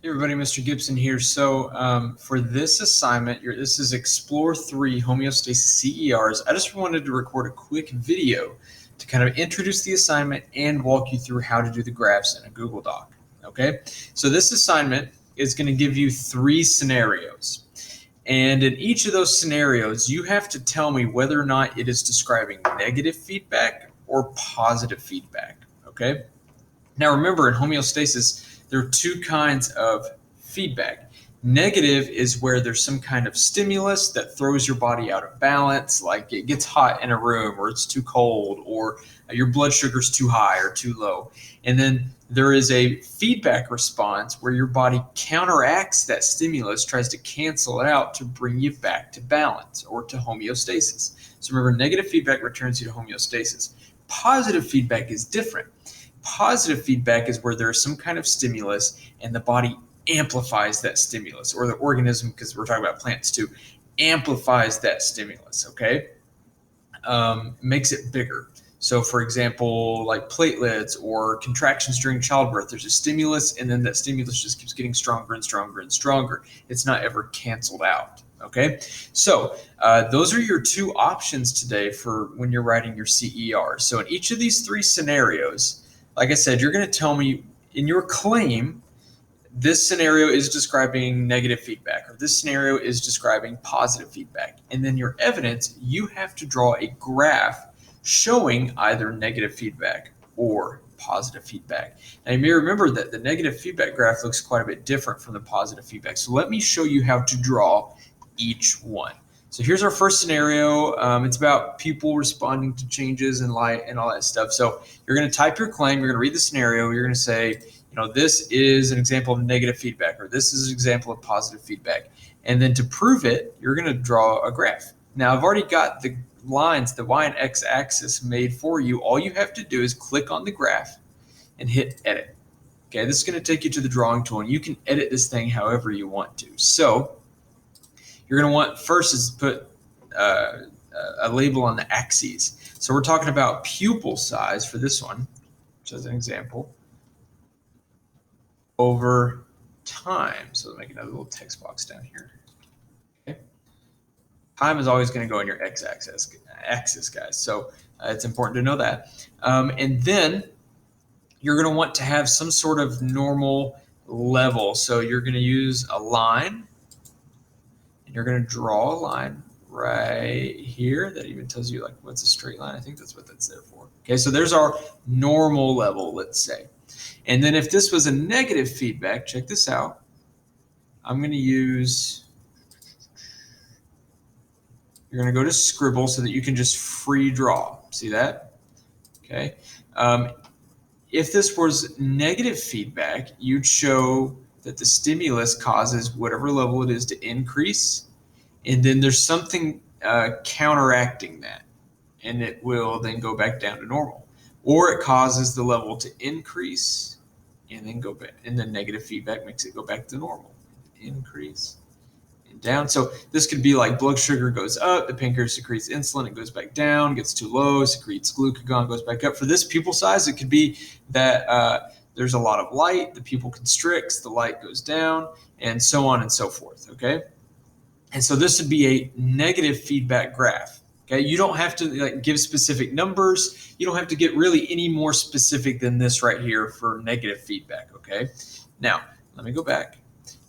Hey everybody, Mr. Gibson here. So for this assignment, this is Explore 3 Homeostasis CERs. I just wanted to record a quick video to kind of introduce the assignment and walk you through how to do the graphs in a Google Doc. Okay, so this assignment is going to give you 3 scenarios. And in each of those scenarios, you have to tell me whether or not it is describing negative feedback or positive feedback. Okay, now remember, in homeostasis, there are 2 kinds of feedback. Negative is where there's some kind of stimulus that throws your body out of balance, like it gets hot in a room, or it's too cold, or your blood sugar's too high or too low. And then there is a feedback response where your body counteracts that stimulus, tries to cancel it out to bring you back to balance or to homeostasis. So remember, negative feedback returns you to homeostasis. Positive feedback is different. Positive feedback is where there's some kind of stimulus and the body amplifies that stimulus, or the organism, because we're talking about plants too, amplifies that stimulus, okay? Makes it bigger. So for example, like platelets or contractions during childbirth, there's a stimulus and then that stimulus just keeps getting stronger and stronger and stronger. It's not ever canceled out. Okay, so those are your 2 options today for when you're writing your CER. So in each of these 3 scenarios, like I said, you're going to tell me in your claim, this scenario is describing negative feedback, or this scenario is describing positive feedback. And then your evidence, you have to draw a graph showing either negative feedback or positive feedback. Now you may remember that the negative feedback graph looks quite a bit different from the positive feedback. So let me show you how to draw each one. So here's our first scenario. It's about people responding to changes in light and all that stuff. So you're going to type your claim, you're going to read the scenario, you're going to say, this is an example of negative feedback, or this is an example of positive feedback. And then to prove it, you're going to draw a graph. Now I've already got the lines, the Y and X axis made for you. All you have to do is click on the graph and hit edit. Okay, this is going to take you to the drawing tool, and you can edit this thing however you want to. So you're going to want first is put a label on the axes. So we're talking about pupil size for this one, which is an example, over time. So let's make another little text box down here. Okay. Time is always going to go in your x-axis, guys. So it's important to know that. And then you're going to want to have some sort of normal level. So you're going to use a line. You're going to draw a line right here that even tells you like what's a straight line. I think that's what that's there for. Okay, so there's our normal level, let's say. And then if this was a negative feedback, check this out. I'm going to use, you're going to go to scribble so that you can just free draw. See that? Okay. If this was negative feedback, you'd show that the stimulus causes whatever level it is to increase, and then there's something counteracting that, and it will then go back down to normal. Or it causes the level to increase and then go back, and then negative feedback makes it go back to normal. Increase and down. So this could be like blood sugar goes up, the pancreas secretes insulin, it goes back down, gets too low, secretes glucagon, goes back up. For this pupil size, it could be that there's a lot of light, the pupil constricts, the light goes down, and so on and so forth, okay? And so this would be a negative feedback graph, okay? You don't have to give specific numbers. You don't have to get really any more specific than this right here for negative feedback, okay? Now, let me go back.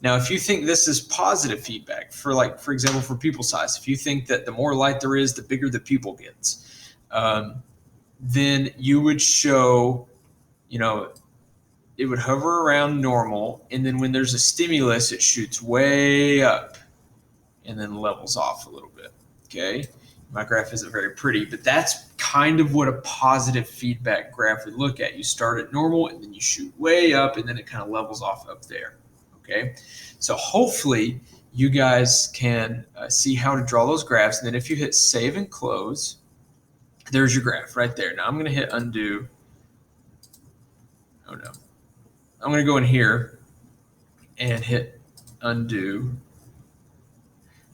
Now, if you think this is positive feedback, for example, for pupil size, if you think that the more light there is, the bigger the pupil gets, then you would show, it would hover around normal, and then when there's a stimulus, it shoots way up and then levels off a little bit, okay? My graph isn't very pretty, but that's kind of what a positive feedback graph would look at. You start at normal, and then you shoot way up, and then it kind of levels off up there, okay? So hopefully you guys can see how to draw those graphs, and then if you hit save and close, there's your graph right there. Now I'm going to hit undo. Oh no. I'm going to go in here and hit undo.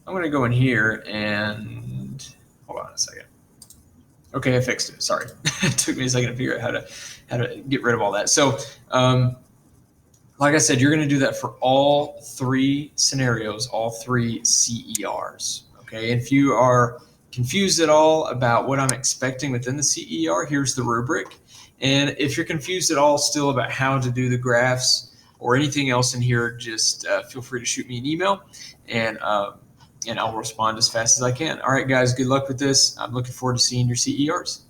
I'm going to go in here and hold on a second. Okay, I fixed it. Sorry. It took me a second to figure out how to get rid of all that. So like I said, you're going to do that for all three scenarios, all three CERs. Okay, and if you are confused at all about what I'm expecting within the CER, here's the rubric. And if you're confused at all still about how to do the graphs or anything else in here, just feel free to shoot me an email, and I'll respond as fast as I can. All right, guys, good luck with this. I'm looking forward to seeing your CERs.